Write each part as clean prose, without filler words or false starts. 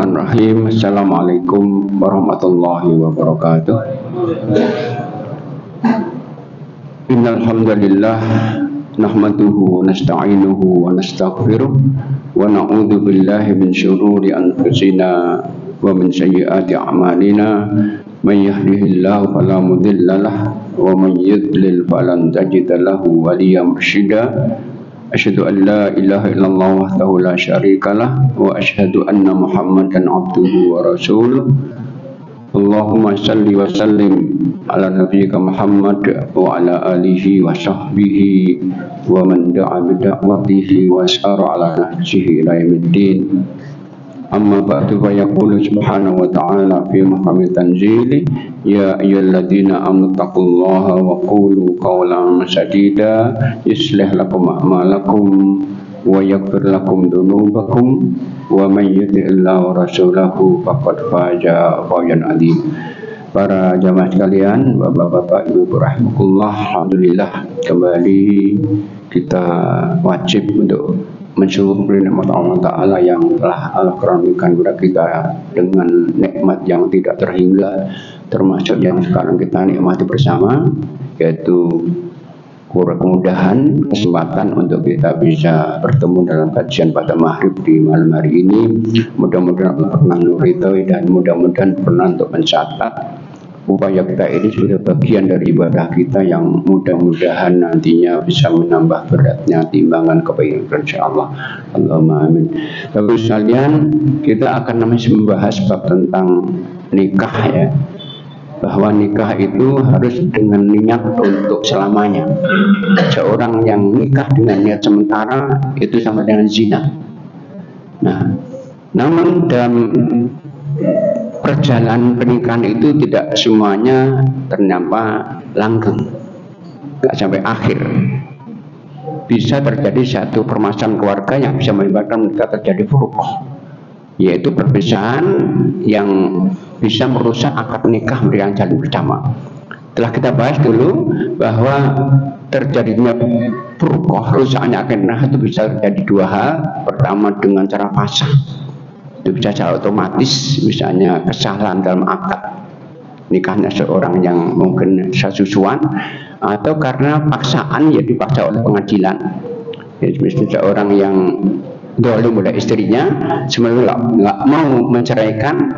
Bismillahirrahmanirrahim. Assalamualaikum warahmatullahi wabarakatuh. Innal hamdalillah nahmaduhu wa nasta'inuhu wa nastaghfiruh wa na'udzu billahi min syururi anfusina wa min sayyiati a'malina. May yahdihillahu fala mudilla lahu wa may yudlil falan tajida lahu waliyyan mursyida. Asyhadu an la ilaha illallah wahdahu la syarikalah wa asyhadu anna Muhammadan abduhu wa rasuluh. Allahumma salli wa sallim ala nabiyyika Muhammad wa ala alihi wa sahbihi wa man da'a bi da'watihi wa sara ala nahjihi ila yaumiddin. Amma ba'du, fa yaqulu subhanahu wa ta'ala fi muhammi tanzili ya ayyuhalladzina amanu taqullaha wa qulu qawlan sadida yuslih lakum a'malakum wa yaghfir lakum dhunubakum wa may yuti'illaha wa rasulahu faqad faza fawzan 'azim. Para jamaah sekalian, bapak-bapak, ibu rahimakumullah, alhamdulillah kembali kita wajib untuk mensyukuri nikmat Allah Ta'ala yang telah Allah karuniakan kepada kita dengan nikmat yang tidak terhingga, termasuk yang sekarang kita nikmati bersama, yaitu kemudahan, kesempatan untuk kita bisa bertemu dalam kajian pada maghrib di malam hari ini. Mudah-mudahan Allah pernah meridhoi dan mudah-mudahan pernah untuk mencatat upaya kita ini sudah bagian dari ibadah kita yang mudah-mudahan nantinya bisa menambah beratnya timbangan kebaikan insyaallah. Allahumma amin. Bapak sekalian, kita akan membahas bab tentang nikah ya. Bahwa nikah itu harus dengan niat untuk selamanya. Seorang yang nikah dengan niat sementara itu sama dengan zina. Nah, namun dalam perjalanan pernikahan itu tidak semuanya ternyata langgeng, nggak sampai akhir. Bisa terjadi satu permasalahan keluarga yang bisa menyebabkan mereka terjadi furqah, yaitu perpisahan yang bisa merusak akad nikah mereka yang jalin bersama. Telah kita bahas dulu bahwa terjadinya furqah, rusaknya akad nikah itu bisa terjadi dua hal. Pertama dengan cara fasakh, itu bisa secara otomatis, misalnya kesalahan dalam akad nikahnya seorang yang mungkin sesusuan, atau karena paksaan, ya dipaksa oleh pengadilan. Jadi misalnya seorang yang dolim oleh istrinya, sebenarnya nggak mau menceraikan,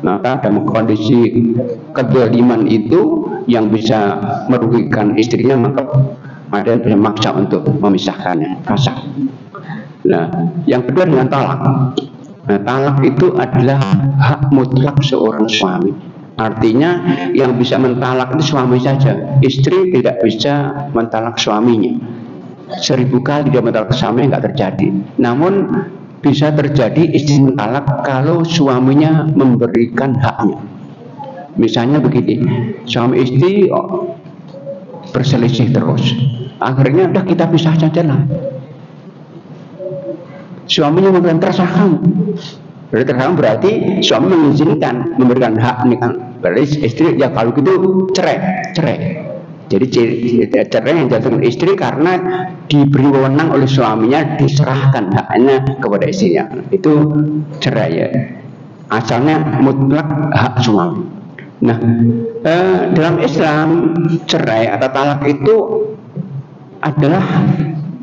maka dalam kondisi kedoliman itu yang bisa merugikan istrinya, maka ada yang bisa maksa untuk memisahkannya, fasakh. Nah, yang kedua dengan talak. Nah, talak itu adalah hak mutlak seorang suami. Artinya yang bisa mentalak itu suami saja. Istri tidak bisa mentalak suaminya. 1000 kali dia mentalak suaminya nggak terjadi. Namun bisa terjadi istri mentalak kalau suaminya memberikan haknya. Misalnya begini, suami istri berselisih terus. Akhirnya udah kita pisah saja lah. Suaminya memberikan terserah kamu. Berarti suami mengizinkan, memberikan hak nikah. Berarti istri ya kalau gitu cerai. Jadi cerai yang jatuh istri karena diberi wewenang oleh suaminya, diserahkan haknya kepada istrinya. Itu cerai ya. Asalnya mutlak hak suami. Nah, dalam Islam cerai atau talak itu adalah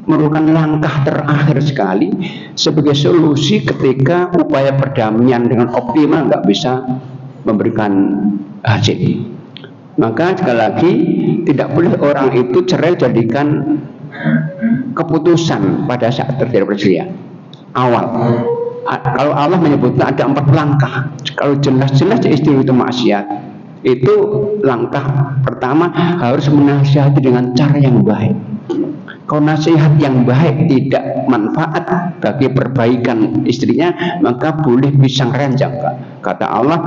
merupakan langkah terakhir sekali sebagai solusi ketika upaya perdamaian dengan optimal nggak bisa memberikan hasil. Maka sekali lagi tidak boleh orang itu cerai jadikan keputusan pada saat terjadi perselisihan awal. Kalau Allah menyebutnya ada 4 langkah. Kalau jelas-jelas istri itu maksiat, itu langkah pertama harus menasihati dengan cara yang baik. Kalau nasihat yang baik tidak manfaat bagi perbaikan istrinya, maka boleh pisang ranjang. Kata Allah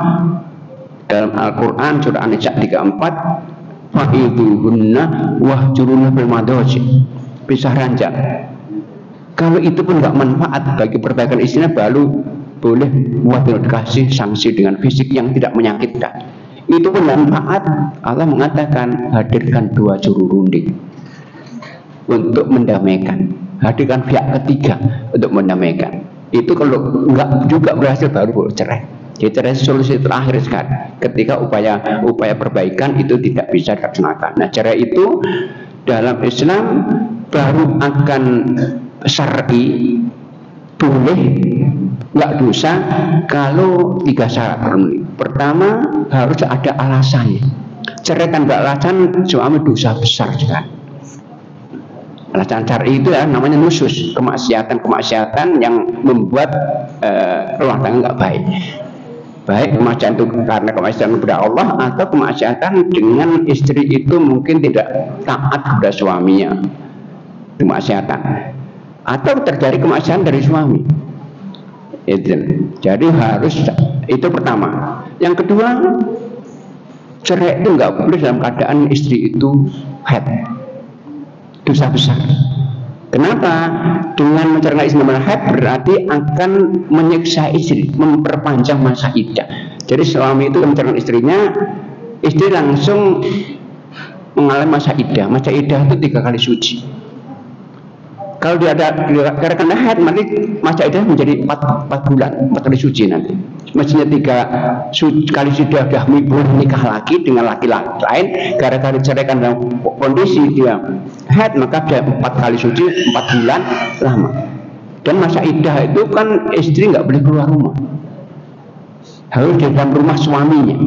dalam Al-Quran surah An-Nisa 34, fa'idhuhunna wahjuruna fil madaji, pisah ranjang. Kalau itu pun nggak manfaat bagi perbaikan istrinya, baru boleh buat dikasih sanksi dengan fisik yang tidak menyakitkan. Itu pun manfaat. Allah mengatakan hadirkan 2 juru runding untuk mendamaikan, hadirkan pihak ketiga untuk mendamaikan. Itu kalau enggak juga berhasil baru cerai. Jadi cerai solusi terakhir sekali. Ketika upaya perbaikan itu tidak bisa dilaksanakan. Nah, cerai itu dalam Islam baru akan syar'i boleh, nggak dosa kalau 3 syarat terpenuhi. Pertama, harus ada alasannya. Cerai tanpa alasan suami dosa besar sekali. Alasan syar'i itu ya namanya nusus, kemaksiatan yang membuat rumah tangga nggak baik. Baik kemaksiatan itu karena kemaksiatan kepada Allah atau kemaksiatan dengan istri itu mungkin tidak taat kepada suaminya, kemaksiatan atau terjadi kemaksiatan dari suami. Itu. Jadi harus itu pertama. Yang kedua, cerai itu nggak boleh dalam keadaan istri itu haid. Dosa besar. Kenapa? Dengan menceraikan istri dalam haid berarti akan menyiksa istri, memperpanjang masa iddah. Jadi suami itu menceraikan istrinya, istri langsung mengalami masa iddah. Masa iddah itu 3 kali suci. Kalau dia ada karena haid, nanti masa iddah menjadi 4 bulan, 4 kali suci nanti. Mestinya 3 kali sudah boleh nikah lagi dengan laki-laki lain, gara-gara diceraikan dalam kondisi dia haid, maka dia 4 kali suci 4 bulan lama. Dan masa iddah itu kan istri nggak boleh keluar rumah, harus di dalam rumah suaminya,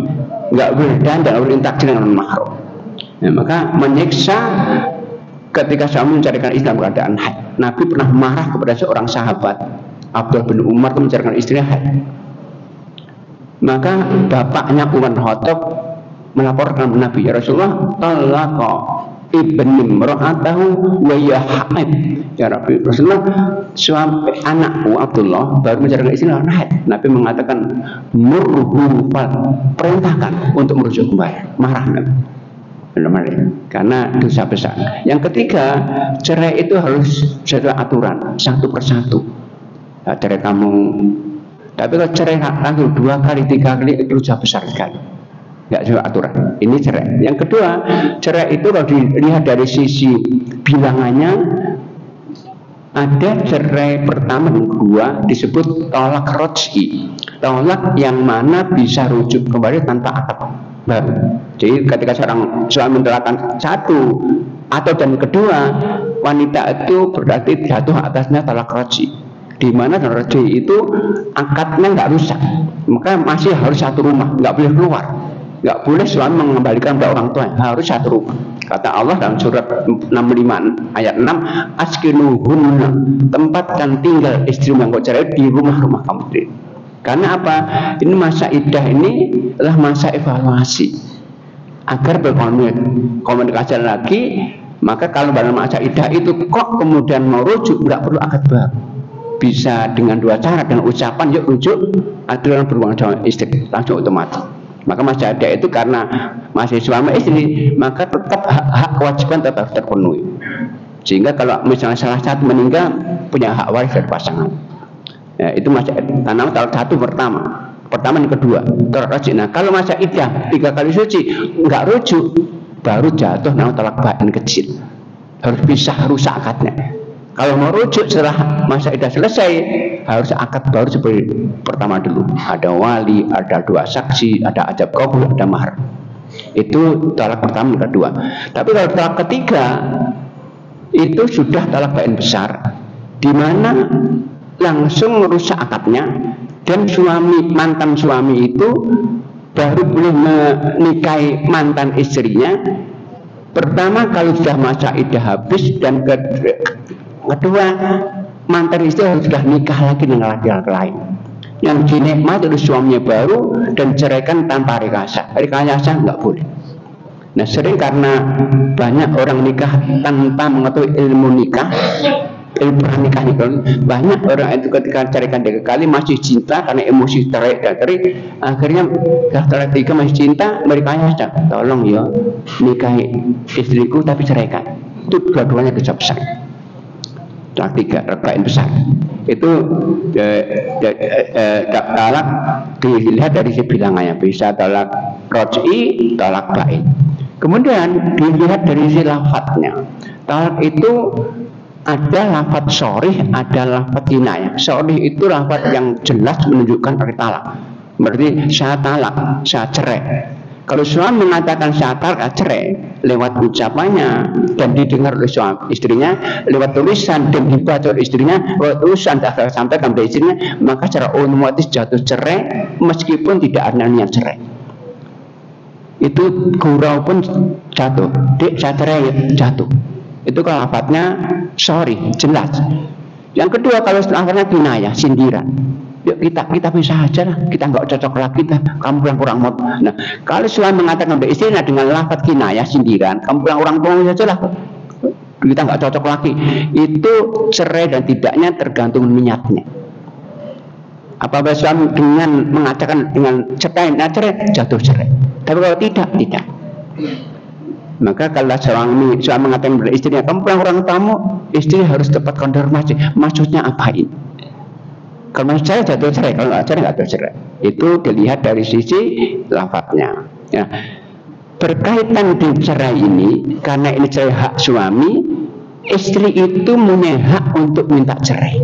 nggak boleh dan tidak boleh interaksi dengan mahram. Nah, maka menyiksa ketika suami mencarikan istri dalam keadaan haid. Nabi pernah marah kepada seorang sahabat, Abdullah bin Umar, itu mencarikan istrinya haid. Maka bapaknya Umar bin Khattab melaporkan ke Nabi, ya Rasulullah, talaqa ibni imra'atahu wa ya haid. Ya Rabbi, Rasulullah, suami anakku Abdullah baru mencarikan istrinya haid. Nabi mengatakan, murhu, perintahkan untuk merujuk kembali. Marah Nabi. Karena dosa besar. Yang ketiga, cerai itu harus sesuai aturan, 1 persatu. Nah, cerai kamu, tapi kalau cerai langsung 2 kali, 3 kali itu dosa besar sekali. Nggak sesuai aturan. Ini cerai. Yang kedua, cerai itu kalau dilihat dari sisi bilangannya, ada cerai pertama dan kedua disebut tolak roj'i, tolak yang mana bisa rujuk kembali tanpa akad baru. Jadi ketika seorang suami mentolakkan 1 atau dan kedua, wanita itu berarti jatuh atasnya tolak roj'i, di mana tolak roj'i itu akadnya nggak rusak, maka masih harus 1 rumah, nggak boleh keluar, nggak boleh suami mengembalikan kepada orang tua, harus 1 rumah. Kata Allah dalam surat 65 ayat 6, askinuhunna, tempatkan tinggal istri yang kau cerai di rumah-rumah kamu sendiri. Karena apa? Ini masa iddah ini adalah masa evaluasi agar berkomunikasi lagi. Maka kalau dalam masa iddah itu kok kemudian mau rujuk, nggak perlu akad baru, bisa dengan 2 cara, dengan ucapan yuk rujuk, aturan berhubungan sama istri langsung otomatis. Maka masa iddah itu karena masih suami istri, maka tetap hak kewajiban tetap terpenuhi. Sehingga kalau misalnya salah satu meninggal, punya hak waris dari pasangan. Ya, itu masa tanam talak 1 pertama yang kedua tolak roj'i. Nah, kalau masa iddah 3 kali suci nggak rujuk, baru jatuh nama talak bain kecil, harus bisa rusak akadnya. Kalau mau rujuk setelah masa iddah selesai, harus akad baru seperti pertama dulu, ada wali, ada 2 saksi, ada ajab kabul, ada mahar. Itu talak pertama dan kedua. Tapi kalau talak ketiga itu sudah talak bain besar, di mana langsung merusak akadnya, dan mantan suami itu baru boleh menikahi mantan istrinya. Pertama kalau sudah masa iddah habis, dan kedua mantan istri harus sudah nikah lagi dengan laki-laki lain yang dinikmati oleh suaminya baru, dan ceraikan tanpa rekayasa. Rekayasa nggak boleh. Nah, sering karena banyak orang nikah tanpa mengetahui ilmu nikah, pernikahan itu, banyak orang itu ketika carikan 3 kali masih cinta karena emosi terik, akhirnya setelah 3 masih cinta, mereka hanya tolong ya nikahi istriku tapi ceraikan. Itu dua-duanya dosa besar. Talak 3 rebain besar. Itu talak dilihat dari sisi bilangannya, bisa talak roj'i, talak bain. Kemudian dilihat dari sisi lafadznya. Talak itu ada lafadz sharih, ada lafadz kinayah. Sharih itu lafadz yang jelas menunjukkan arti talak. Berarti saya talak, saya cerai. Kalau suami mengatakan saya talak, cerai lewat ucapannya dan didengar oleh suami istrinya, lewat tulisan dan dibaca oleh istrinya, lewat tulisan dan sampaikan kepada istrinya, maka secara otomatis jatuh cerai meskipun tidak ada niat cerai. Itu gurau pun jatuh, dek saya cerai, jatuh. Itu kalau lafadznya sorry, jelas. Yang kedua, kalau lafadznya kinayah, sindiran. Yuk kita bisa aja lah, kita nggak cocok lagi, kamu yang kurang mau. Nah, kalau suami mengatakan kepada istrinya dengan lafadz kinayah, sindiran, kamu yang kurang mau saja lah, kita nggak cocok lagi. Itu cerai dan tidaknya tergantung niatnya. Apabila suami dengan mengatakan dengan cerai, jatuh cerai. Tapi kalau tidak. Maka kalau suami mengatakan kepada istrinya, kamu yang kurang tamu, istri harus tepat konfirmasi. Maksudnya apa ini? Kalau maksud saya jatuh cerai, kalau nggak cerai nggak jatuh cerai. Itu dilihat dari sisi lafadznya. Ya. Berkaitan dengan cerai ini, karena ini cerai hak suami, istri itu punya hak untuk minta cerai.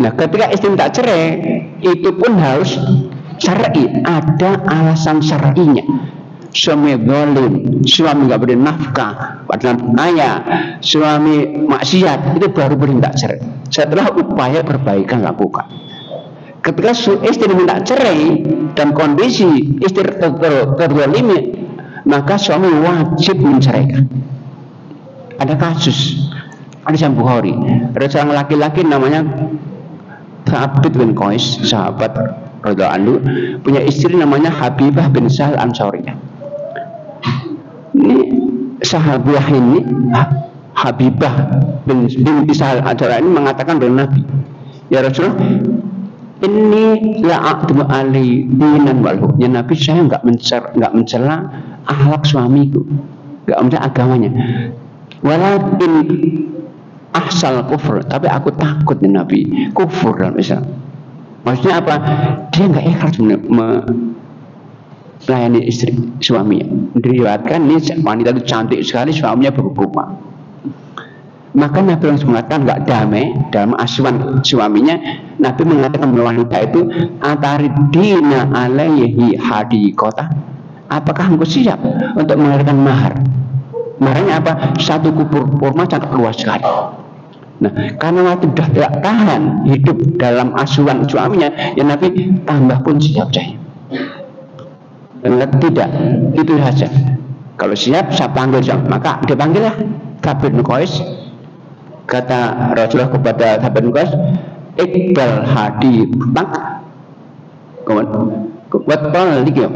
Nah, ketika istri minta cerai, itu pun harus syar'i, ada alasan syar'inya. Suami zalim, suami nggak beri nafkah, padahal ayah, suami maksiat, itu baru minta cerai. Setelah upaya perbaikan lakukan. Ketika istri minta cerai dan kondisi istri terzalimi, maka suami wajib menceraikan. Ada kasus, ada yang Bukhari, ada seorang laki-laki namanya Thabit bin Qais, sahabat radhiyallahu anhu, punya istri namanya Habibah bin Sahal Ansariyah. Ini sahabat ini Habibah bin Sahal Ansariyah ini mengatakan kepada Nabi, ya Rasulullah, ini la'aqdu ali dinan walhu. Ya Nabi, saya nggak mencela akhlak suamiku, nggak mencela agamanya. Walakin ahsal kufur, tapi aku takut ya Nabi, kufur dalam Islam. Maksudnya apa? Dia nggak ikhlas melayani istri suaminya. Diriwayatkan ini wanita itu cantik sekali, suaminya berhubungan. Maka Nabi langsung mengatakan nggak damai dalam asuhan suaminya. Nabi mengatakan bahwa wanita itu ataridina alaihi hadikota. Apakah engkau siap untuk mengeluarkan mahar? Maharnya apa? Satu kubur kurma sangat luas sekali. Nah, karena waktu sudah tidak tahan hidup dalam asuhan suaminya, ya Nabi tambah pun siap saya. Tidak, itu saja. Kalau siap, saya panggil siap. Maka dipanggillah Thabit bin Qais. Kata Rasulullah kepada Thabit bin Qais, Iqbal hadi bak, kemudian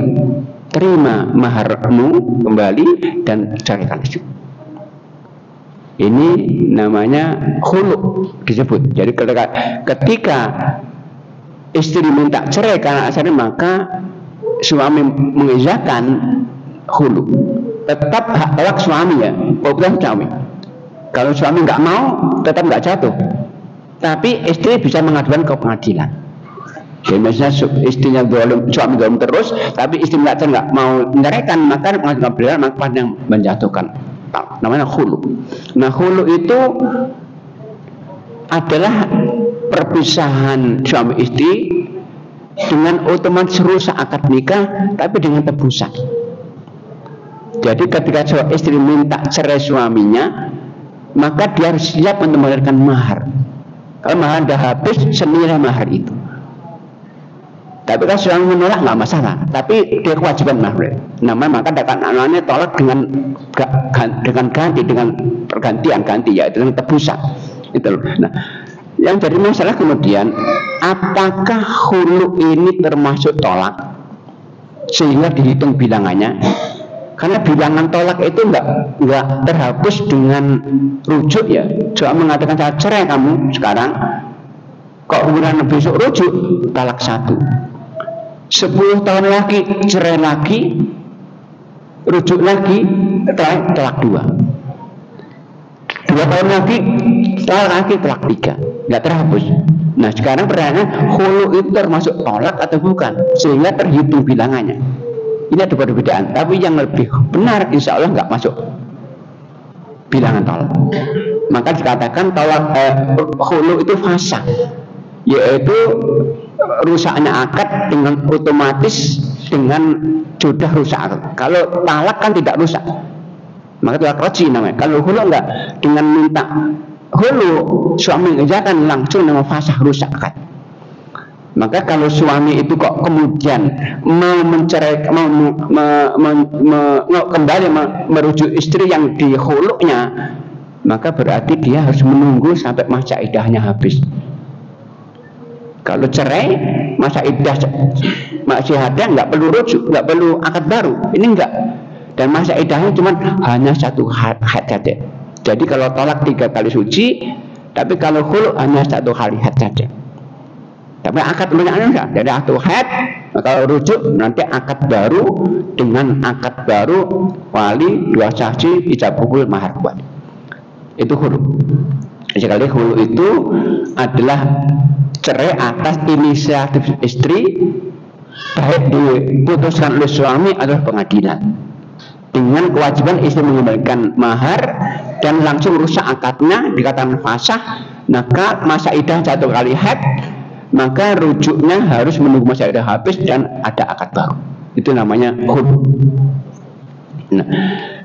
terima maharmu kembali dan carikan istri. Ini namanya khulu disebut. Jadi ketika istri minta cerai karena asalnya, maka suami mengiyakan khulu. Tetap hak talak suami ya, bukan suami. Kalau suami nggak mau, tetap nggak jatuh. Tapi istri bisa mengadukan ke pengadilan. Jadi misalnya istrinya suami zalim terus, tapi istri nggak mau menceraikan, maka pengadilan maka yang menjatuhkan. Namanya khulu. Nah, khulu itu adalah perpisahan suami istri dengan otomatis rusak akad nikah, tapi dengan tebusan. Jadi ketika istri minta cerai suaminya, maka dia harus siap untuk memberikan mahar. Kalau mahar sudah habis, senilai mahar itu. Tapi kalau suami menolak nggak masalah, tapi dia kewajiban mahar. Namanya maka namanya tolak dengan ganti, dengan pergantian ganti, yaitu dengan tebusan. Itu. Nah, yang jadi masalah kemudian, apakah khulu ini termasuk tolak sehingga dihitung bilangannya? Karena bilangan tolak itu nggak terhapus dengan rujuk ya. Suami mengatakan saya cerai kamu sekarang, kok kemudian besok rujuk talak 1. 10 tahun lagi cerai lagi, rujuk lagi, talak 2. 2 tahun lagi talak 3, nggak terhapus. Nah sekarang pertanyaannya, khulu itu termasuk tolak atau bukan, sehingga terhitung bilangannya. Ini ada perbedaan, tapi yang lebih benar insya Allah nggak masuk. bilangan tolak. Maka dikatakan tolak khulu itu fasah, yaitu rusaknya akad dengan otomatis dengan sudah rusak. Kalau talak kan tidak rusak, maka talak raj'i namanya. Kalau khulu enggak, dengan minta khulu suami mengerjakan langsung nama fasah, rusak akad. Maka kalau suami itu kok kemudian mau mencerai, kembali merujuk istri yang di khulunya, maka berarti dia harus menunggu sampai masa iddahnya habis. Kalau cerai, masa iddah masih ada, nggak perlu rujuk, nggak perlu akad baru. Ini enggak. Dan masa iddahnya cuma hanya 1 haid saja. Jadi kalau tolak 3 kali suci, tapi kalau khulu hanya 1 kali haid saja. Tapi akad menangannya enggak. Jadi 1 haid, kalau rujuk nanti akad baru dengan akad baru, wali, 2 saksi, ijab kabul, mahar kuat. Itu khulu. Sekali khulu itu adalah cerai atas inisiatif istri, baik diputuskan oleh suami atau pengadilan, dengan kewajiban istri mengembalikan mahar dan langsung rusak akadnya, dikatakan fasah. Maka masa iddah 1 kali haid, maka rujuknya harus menunggu masa iddah habis dan ada akad baru. Itu namanya khulu. Nah,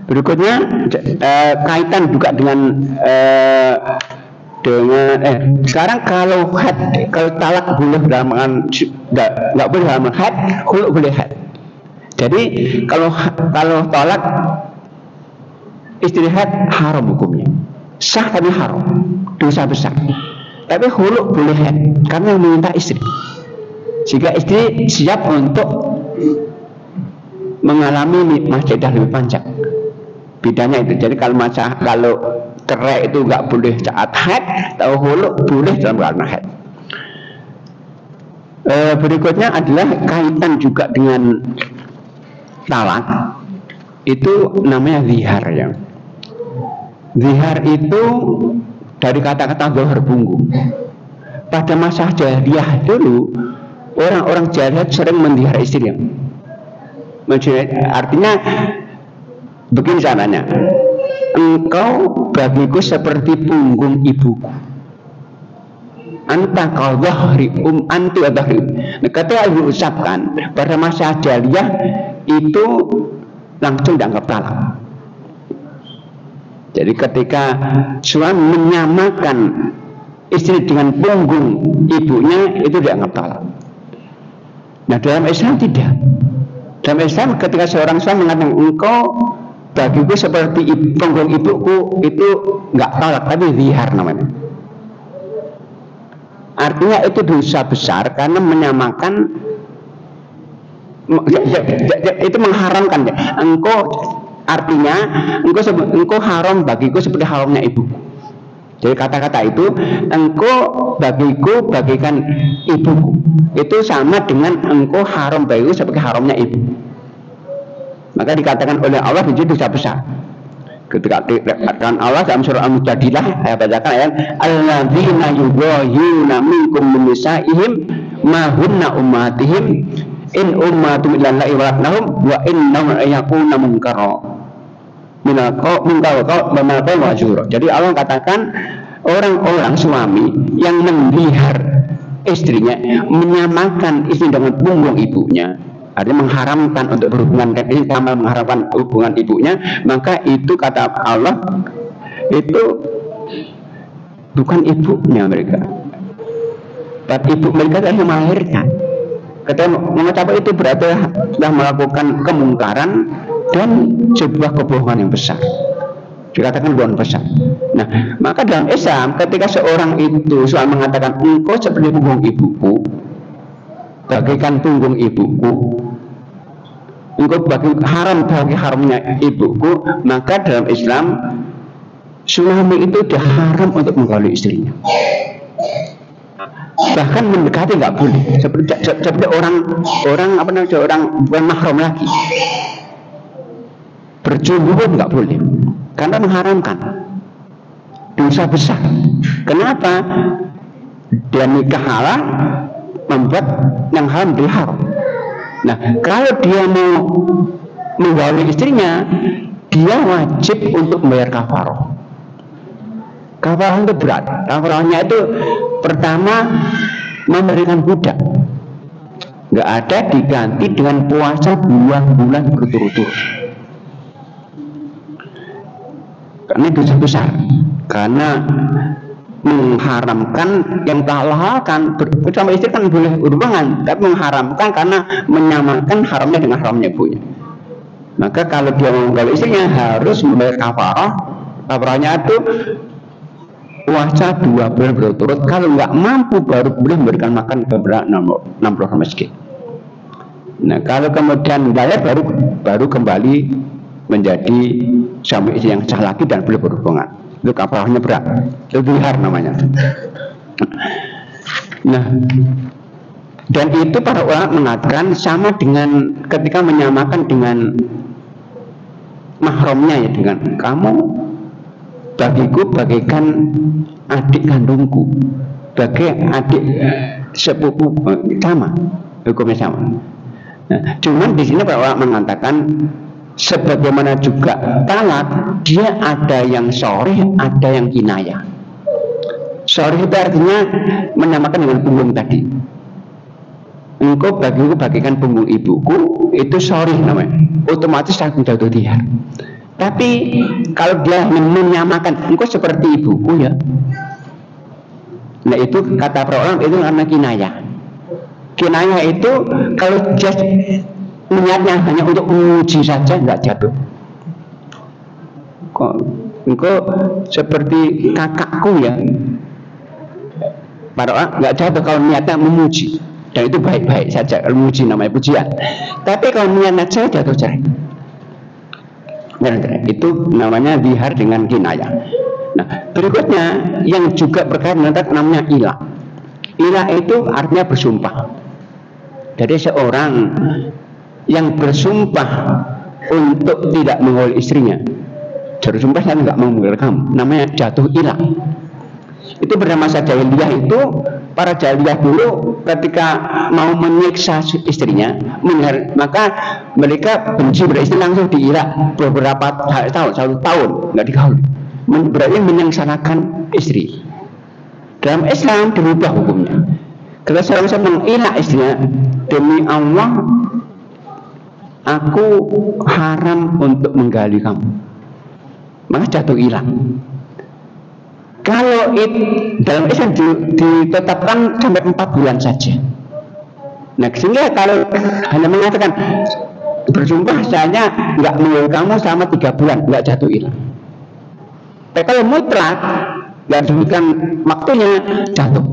berikutnya kaitan juga dengan sekarang kalau haid, kalau talak boleh dalam nggak boleh dalam haid, khulu boleh haid. Jadi kalau talak istri haid haram hukumnya, sah tapi haram, dosa besar. Tapi khulu boleh haid karena meminta istri, jika istri siap untuk mengalami masa iddah lebih panjang. Bedanya itu. Jadi kalau cerai itu nggak boleh saat haid, atau khulu boleh dalam keadaan haid. Berikutnya adalah kaitan juga dengan talak, itu namanya zihar ya. Zihar itu dari kata-kata zahar punggung. Pada masa jahiliyah dulu, orang-orang jahiliyah sering menzihar istrinya. Artinya begini caranya, engkau bagiku seperti punggung ibuku. Anta kau dhahri anti wa dhahri. Ketika diucapkan pada masa jahiliyah itu langsung dianggap talak. Jadi ketika suami menyamakan istri dengan punggung ibunya, itu dianggap talak. Nah, dalam Islam tidak. Dalam Islam ketika seorang suami mengatakan engkau bagiku seperti punggung ibuku, itu enggak talak, tapi zihar namanya. Artinya itu dosa besar karena menyamakan, itu mengharamkan ya. Artinya engkau haram bagiku seperti haramnya ibuku. Jadi kata-kata itu, engkau bagiku bagikan ibuku, itu sama dengan engkau haram bagiku seperti haramnya ibu. Maka dikatakan oleh Allah itu dosa besar. Ketika dikatakan Allah dalam surah Al-Mujadilah, saya bacakan ayat, alladzina yudhahiruna minkum min nisaihim ma hunna ummatihim in ummatum illa allahi waladnahum wa innahum yakuna munkara minal wajur. Jadi Allah katakan orang-orang suami yang melihar istrinya, menyamakan istri dengan punggung ibunya, artinya mengharamkan untuk berhubungan dengan istri sama mengharamkan hubungan ibunya, maka itu kata Allah itu bukan ibunya mereka. Tapi ibu mereka adalah yang melahirkan. Ketika mengucap itu berarti sudah melakukan kemungkaran dan sebuah kebohongan yang besar. Dikatakan kebohongan besar. Nah, maka dalam Islam ketika seorang itu suami mengatakan engkau seperti punggung ibuku, bagaikan punggung ibuku, engkau haram bagi haramnya ibuku, maka dalam Islam suami itu sudah haram untuk menggauli istrinya. Bahkan mendekati nggak boleh, seperti orang bukan mahram lagi, berjumpa pun nggak boleh, karena mengharamkan, dosa besar. Kenapa? Dia nikah halal membuat yang haram menjadi haram. Nah, kalau dia mau menggauli istrinya, dia wajib untuk membayar kafarah. Kafarah itu berat. Kafarahnya itu pertama memberikan budak. Nggak ada diganti dengan puasa 2 bulan berturut-turut. Karena dosa besar. Karena mengharamkan yang telah Allah halalkan. Bersama istri kan boleh berhubungan, tapi mengharamkan karena menyamakan haramnya dengan haramnya ibunya. Maka kalau dia menggauli istrinya harus membayar kafarah. Kafarahnya itu puasa 2 bulan berturut-turut. Kalau nggak mampu baru boleh memberikan makan kepada 60 orang miskin. Nah kalau kemudian bayar baru kembali menjadi suami istri yang sah lagi dan boleh berhubungan. Itu kafarahnya berat. Itu zihar namanya. Nah, dan itu para ulama mengatakan sama dengan ketika menyamakan dengan mahramnya, ya, dengan kamu bagiku bagaikan adik kandungku, bagai adik sepupu, sama, hukumnya sama. Nah, cuman di sini para ulama mengatakan sebagaimana juga talak, dia ada yang sharih, ada yang kinayah. Sharih itu artinya menyamakan dengan punggung tadi. Engkau bagiku bagikan punggung ibuku, itu sharih namanya. Otomatis langsung jatuh dia. Tapi kalau dia menyamakan, engkau seperti ibuku ya. Nah itu kata para ulama itu karena kinayah. Kinayah itu kalau just niatnya hanya untuk menguji saja nggak jatuh. Kok engkau seperti kakakku ya, para orang nggak jatuh kalau niatnya memuji, dan itu baik-baik saja kalau memuji namanya pujian. Tapi kalau niatnya saya jatuh cerai. Itu namanya zihar dengan kinayah. Nah berikutnya yang juga berkaitan dengan namanya ilah. Ilah itu artinya bersumpah. Jadi seorang yang bersumpah untuk tidak menggauli istrinya, bersumpah saya nggak mau menggauli kamu, namanya jatuh ilah. Itu pada masa jahiliyah itu, para jahiliyah dulu ketika mau menyiksa istrinya, maka mereka benci pada istri langsung diilah beberapa tahun, 1 tahun nggak digauli. Berarti menyengsarakan istri. Dalam Islam dirubah hukumnya. Kalau seorang mengilah istrinya, demi Allah aku haram untuk menggali kamu, maka jatuh hilang. Kalau dalam Islam ditetapkan sampai 4 bulan saja. Nah sehingga kalau hanya mengatakan bersumpah saya nggak menggauli kamu selama 3 bulan, nggak jatuh hilang. Tapi kalau mutlak nggak diberikan waktunya, jatuh.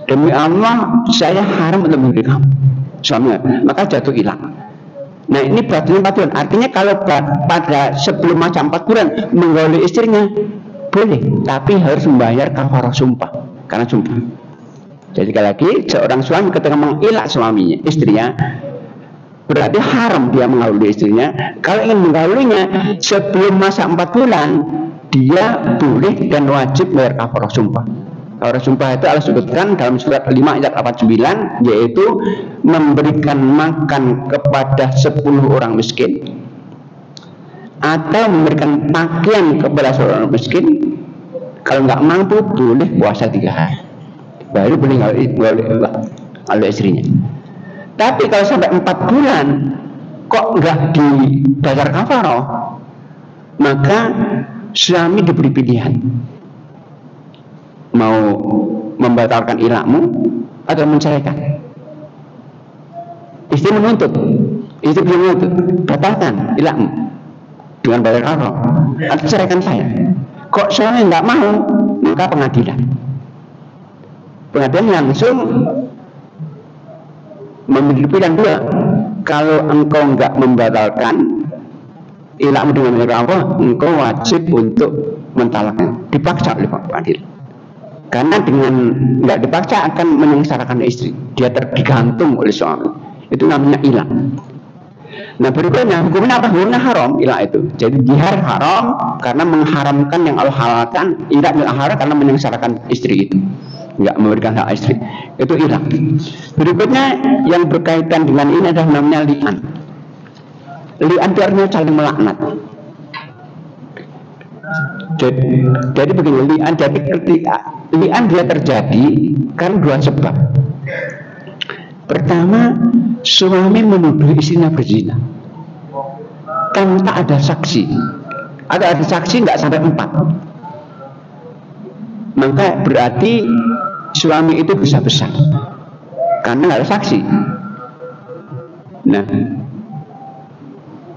Demi Allah saya haram untuk menggauli kamu suaminya, maka jatuh hilang. Nah ini berarti 4 bulan. Artinya kalau pada sebelum masa 4 bulan menggauli istrinya boleh, tapi harus membayar kafarah sumpah karena sumpah. Jadi sekali lagi seorang suami ketika mengilah suaminya, istrinya, berarti haram dia menggauli istrinya. Kalau ingin menggaulinya sebelum masa 4 bulan, dia boleh dan wajib membayar kafarah sumpah. Kafarah sumpah itu Allah sebutkan dalam surat 5 ayat 89, yaitu memberikan makan kepada 10 orang miskin, atau memberikan pakaian kepada seorang miskin. Kalau nggak mampu boleh puasa 3 hari, baru boleh kalau istrinya. Tapi kalau sampai 4 bulan kok nggak dibayar kafarah, maka suami diberi pilihan, mau membatalkan ilahmu atau menceraikan. Istri menuntut, istri belum menuntut, batalkan ilahmu dengan bayar kafarah atau ceraikan saya. Kok suami nggak mau, maka pengadilan langsung memiliki pilihan 2. Kalau engkau nggak membatalkan ilahmu dengan bayar kafarah, engkau wajib untuk mentalaknya, dipaksa oleh pengadilan. Karena dengan nggak dipaksa akan menyengsarakan istri, dia tergantung oleh suami. Itu namanya ilah. Nah berikutnya hukumnya apa? Hukumnya haram ilah itu. Jadi zihar haram karena mengharamkan yang Allah halalkan. Ilah haram karena menyengsarakan istri itu, nggak memberikan hak istri. Itu ilah. Berikutnya yang berkaitan dengan ini adalah namanya li'an. Li'an itu artinya saling melaknat. Jadi begini, li'an dia terjadi karena dua sebab. Pertama, suami menuduh istrinya berzina tanpa ada saksi. Ada saksi nggak sampai 4, maka berarti suami itu bisa besar karena nggak ada saksi. Nah,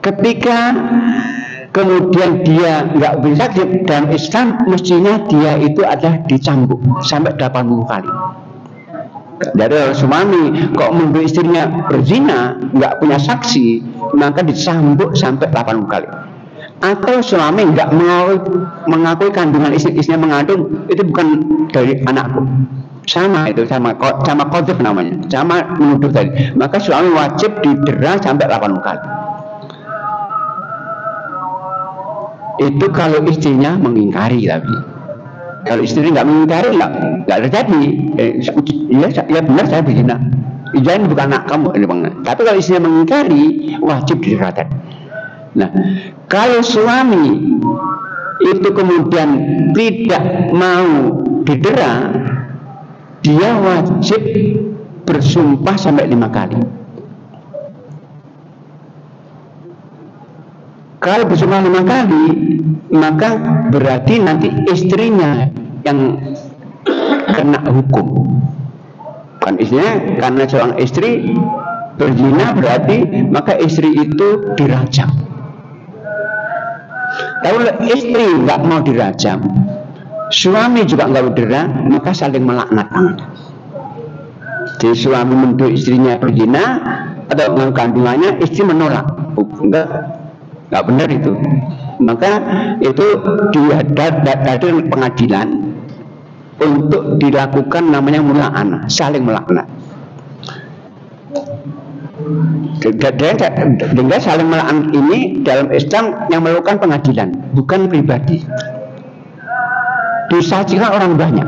ketika kemudian dia nggak bisa saksi, dalam Islam mestinya dia itu adalah dicambuk sampai 80 kali. Jadi suami kok menuduh istrinya berzina nggak punya saksi, maka dicambuk sampai 80 kali. Atau suami nggak mengakui kandungan istrinya mengandung, itu bukan dari anakku, sama itu sama qadzaf namanya, sama menuduh tadi, maka suami wajib didera sampai 80 kali. Itu kalau istrinya mengingkari. Tapi kalau istrinya nggak mengingkari, nggak terjadi. Ya benar saya berzina, jangan bukan anak kamu. Tapi kalau istrinya mengingkari, wajib didera. Nah, kalau suami itu kemudian tidak mau didera, dia wajib bersumpah sampai 5 kali. Kalau bersumpah 5 kali, maka berarti nanti istrinya yang kena hukum. Bukan istrinya, karena seorang istri berzina berarti maka istri itu dirajam. Kalau istri nggak mau dirajam, suami juga nggak mau didera, maka saling melaknat. Jadi suami menuduh istrinya berzina atau mengandung kandungannya, istri menolak, nggak benar itu. Maka itu dihadapkan pengadilan untuk dilakukan namanya mula'anah, saling melaknat. Dengan saling melaknat ini dalam Islam yang melakukan pengadilan, bukan pribadi. Disaksikan orang banyak.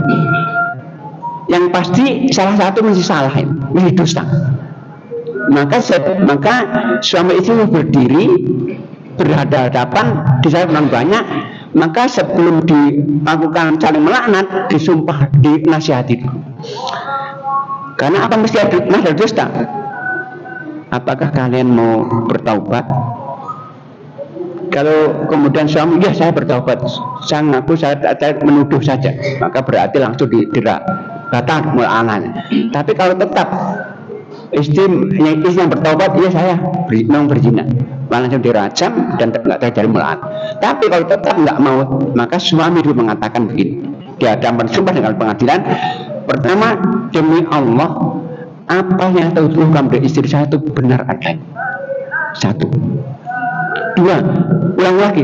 Yang pasti salah satu mesti salah, mesti dusta. Maka suami itu berdiri berhadapan di samping orang banyak, maka sebelum dilakukan saling melaknat, disumpah, dinasihati. Karena apa mesti ada dusta? Apakah kalian mau bertaubat? Kalau kemudian suami, ya saya bertaubat, saya ngaku saya menuduh saja, maka berarti langsung didera, batal mula'anahnya. Tapi kalau tetap istri yang bertaubat, ya saya memang berzina, langsung dirajam dan tidak terjadi mula'anah. Tapi kalau tetap nggak mau, maka suami dulu mengatakan begini, dia ada bersumpah dengan pengadilan. Pertama, demi Allah, apa yang saya tuduhkan pada istri saya itu benar adanya. 1. 2, ulang lagi,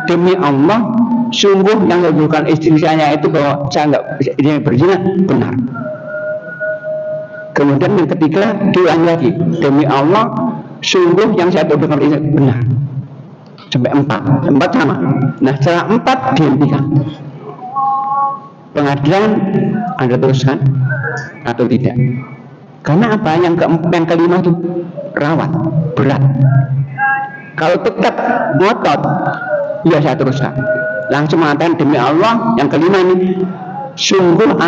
demi Allah, sungguh yang saya tuduhkan istri saya itu bahwa saya nggak berzina benar. Kemudian yang ketiga, diulang lagi, demi Allah, sungguh yang saya tuduhkan istri benar. Sampai 4 sama. Nah, setelah 4 dihentikan. Pengadilan Anda teruskan atau tidak? Karena apa? Yang kelima itu rawan, berat. Kalau tetap ngotot, ya saya teruskan. Langsung mengatakan demi Allah, yang kelima ini, sungguh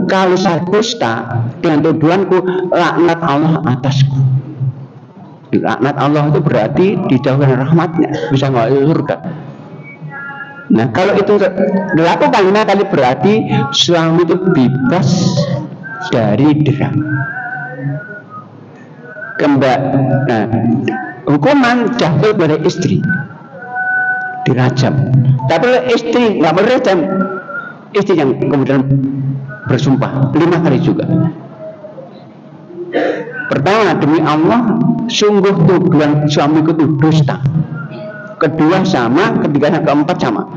kalau saya dusta dengan tuduhanku, laknat Allah atasku. Laknat Allah itu berarti dijauhkan rahmatnya, bisa nggak surga. Nah, kalau itu dilakukan 5 kali berarti suami itu bebas dari dera. Nah, hukuman jatuh pada istri, dirajam. Tapi istri nggak berajam, istri yang kemudian bersumpah 5 kali juga. Pertama, demi Allah, sungguh tuduhan suamiku itu dusta. Kedua sama, ketiga dan keempat sama.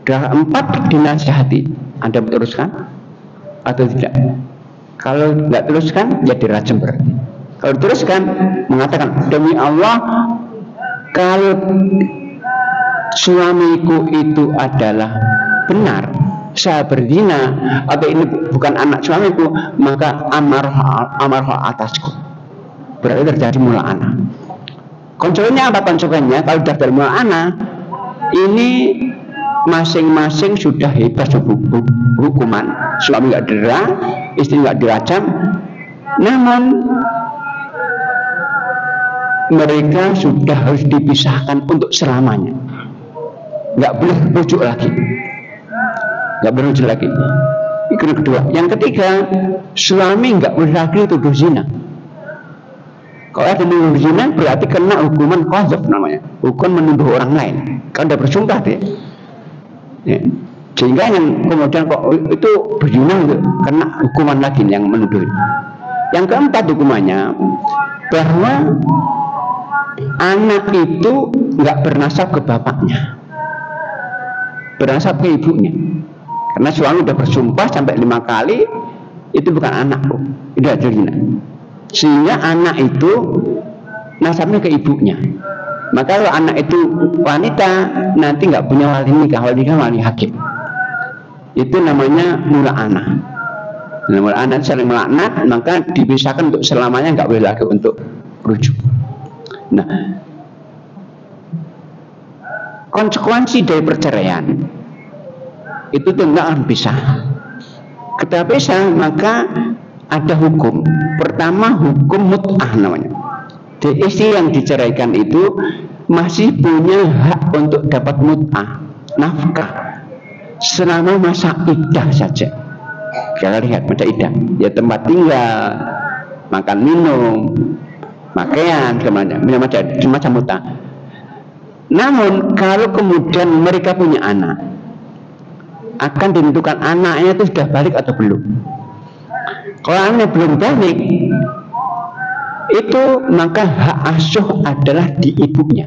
Keempat dinasihati. Anda teruskan atau tidak? Kalau nggak teruskan, ya dirajam berarti. Kalau teruskan, mengatakan demi Allah, kalau suamiku itu adalah benar, saya berzina atau ini bukan anak suamiku, maka amarah atasku. Berarti terjadi mula'anah. Konsekuensinya apa? Konsekuensinya kalau sudah mula'anah, ini masing-masing sudah hebat hukuman, suami nggak dera, istri nggak dirajam, namun mereka sudah harus dipisahkan untuk selamanya, nggak boleh rujuk lagi, nggak boleh rujuk lagi. Itu yang kedua. Yang ketiga, suami nggak boleh lagi tuduh zina. Kalau ada menuduh zina berarti kena hukuman qadzaf namanya, hukum menuduh orang lain. Kalau udah bersumpah dia. Ya. Sehingga yang kemudian kok itu berzina itu kena hukuman lagi yang menuduh. Yang keempat hukumannya bahwa anak itu nggak bernasab ke bapaknya, bernasab ke ibunya. Karena suami udah bersumpah sampai 5 kali itu bukan anakku, itu adalah zina. Sehingga anak itu nasabnya ke ibunya. Maka kalau anak itu wanita nanti nggak punya wali nikah, wali hakim. Itu namanya mula'anah. Mula'anah saling melaknat, maka dipisahkan untuk selamanya, nggak boleh lagi untuk rujuk. Nah, konsekuensi dari perceraian itu tentang pisah. Ketika pisah maka ada hukum. Pertama hukum mut'ah namanya. Jadi istri yang diceraikan itu masih punya hak untuk dapat mut'ah, nafkah, selama masa iddah saja. Kita lihat masa iddah, ya tempat tinggal, makan minum, pakaian, semacam mut'ah. Namun kalau kemudian mereka punya anak, akan ditentukan anaknya itu sudah balik atau belum. Kalau anaknya belum balik, itu maka hak asuh adalah di ibunya.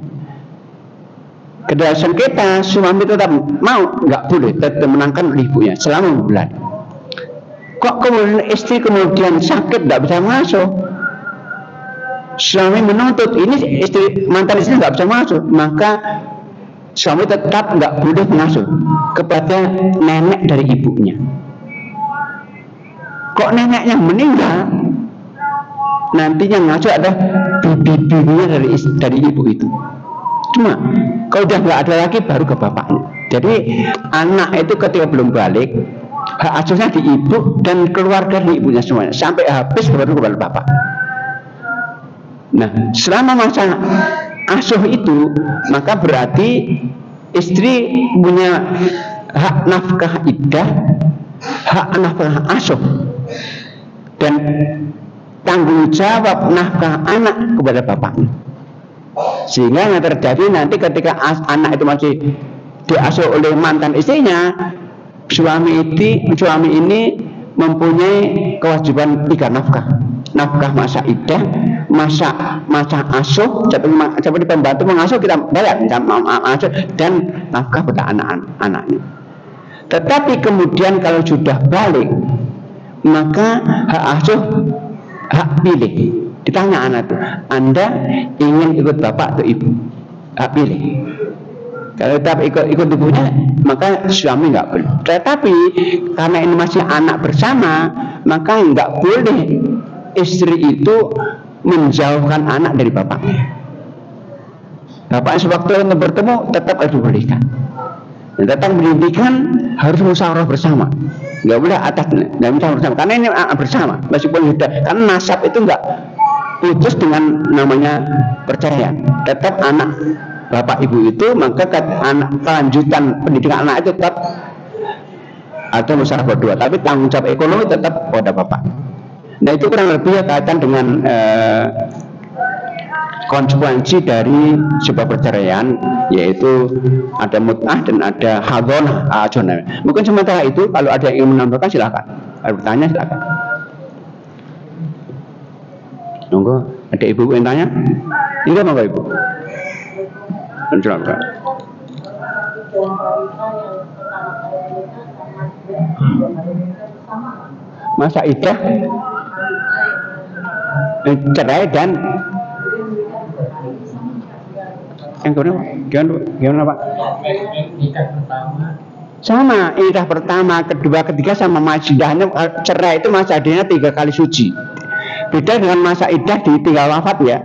Ketika sengketa suami tetap mau, nggak boleh, tetap menangkan oleh ibunya selama bulan. Kok kemudian istri kemudian sakit nggak bisa masuk, suami menuntut, ini istri mantan istri nggak bisa masuk, maka suami tetap nggak boleh mengasuh kepada nenek dari ibunya. Kok neneknya meninggal, nantinya ngasuh ada bibi-bibinya dari ibu itu. Cuma kalau udah nggak ada lagi baru ke bapaknya. Jadi anak itu ketika belum balik, hak asuhnya di ibu dan keluarga di ibunya semuanya sampai habis baru kepada bapak. Nah, selama masa asuh itu maka berarti istri punya hak nafkah iddah, hak nafkah asuh, dan tanggung jawab nafkah anak kepada bapaknya. Sehingga yang terjadi nanti ketika anak itu masih diasuh oleh mantan istrinya, suami ini mempunyai kewajiban 3 nafkah. Nafkah masa iddah, masa asuh, seperti pembantu mengasuh kita bayar, asuh, dan nafkah pada anak-anaknya. Tetapi kemudian kalau sudah balik, maka hak asuh, hak pilih. Ditanya anak itu, Anda ingin ikut bapak atau ibu? Hak pilih. Kalau tetap ikut ibunya, maka suami nggak boleh. Tetapi karena ini masih anak bersama, maka nggak boleh istri itu menjauhkan anak dari bapaknya. Bapaknya sewaktu untuk bertemu tetap harus dibolehkan. Dan tetap pendidikan harus musyawarah bersama. Nggak boleh atas, nggak musyawarah bersama. Karena ini bersama, meskipun sudah, karena nasab itu nggak putus dengan namanya perceraian. Tetap anak bapak ibu itu, maka kelanjutan pendidikan anak itu tetap ada musyawarah berdua. Tapi tanggung jawab ekonomi tetap pada bapak. Nah itu kurang lebih kaitan dengan konsekuensi dari sebuah perceraian, yaitu ada mut'ah dan ada hadonah. Mungkin sementara itu kalau ada yang ingin menambahkan silakan. Kalau bertanya silakan. Monggo, ada ibu yang tanya? Enggak, monggo ibu. Silakan. Masa iddah cerai dan yang kedua gimana Pak? Sama, iddah pertama, kedua, ketiga sama masa iddahnya. Cerai itu masa iddahnya 3 kali suci. Beda dengan masa iddah di tinggal wafat ya,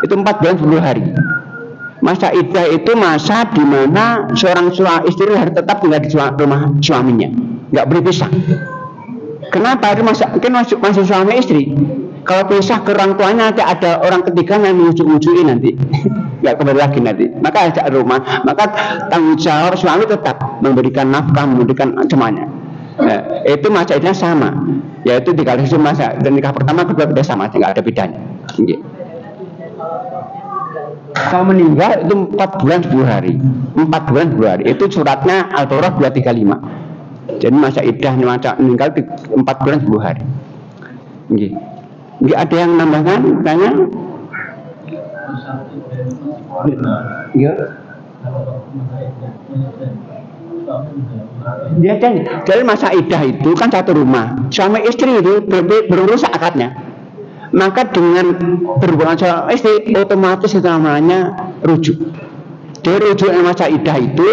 itu 4 bulan 10 hari. Masa iddah itu masa di mana seorang istri harus tetap tinggal di rumah suaminya, nggak boleh pisah. Kenapa? Itu masih suami istri. Kalau pisah ke orang tuanya nanti ada orang ketiga yang mengujuk-ujukin nanti, nggak kembali lagi nanti. Maka ajak rumah, maka tanggung jawab suami tetap memberikan nafkah, memberikan semuanya. Nah, itu masa iddah sama, yaitu dikali masa dan nikah pertama kedua sudah sama, nggak ada bedanya. Okay. Kalau meninggal itu 4 bulan 10 hari, 4 bulan 10 hari. Itu suratnya Al-Baqarah 235. Jadi masa iddahnya masa meninggal 4 bulan 10 hari. Okay. Ada yang nambahkan? Tanya? Ya. Ya, dari masa iddah itu kan satu rumah, suami istri itu berurusan akadnya. Maka dengan berhubungan suami istri otomatis itu namanya rujuk. Dari rujuk masa iddah itu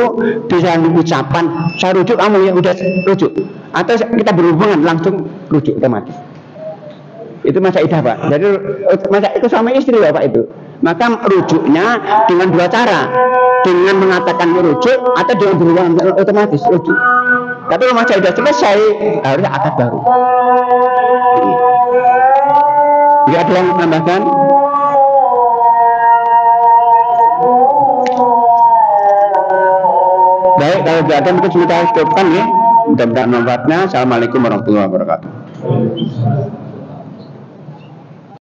bisa ucapan saya rujuk, kamu ya udah rujuk, atau kita berhubungan langsung rujuk otomatis. Itu masa iddah, Pak. Jadi masa itu suami istri, Bapak itu. Maka rujuknya dengan 2 cara, dengan mengatakan rujuk atau dengan berhubungan otomatis rujuk. Tapi kalau masa iddah selesai harus akad baru. Tidak ada yang menambahkan? Baik, kalau tidak ada mungkin kita cukupkan ya. Mudah-mudahan manfaatnya. Assalamualaikum warahmatullahi wabarakatuh.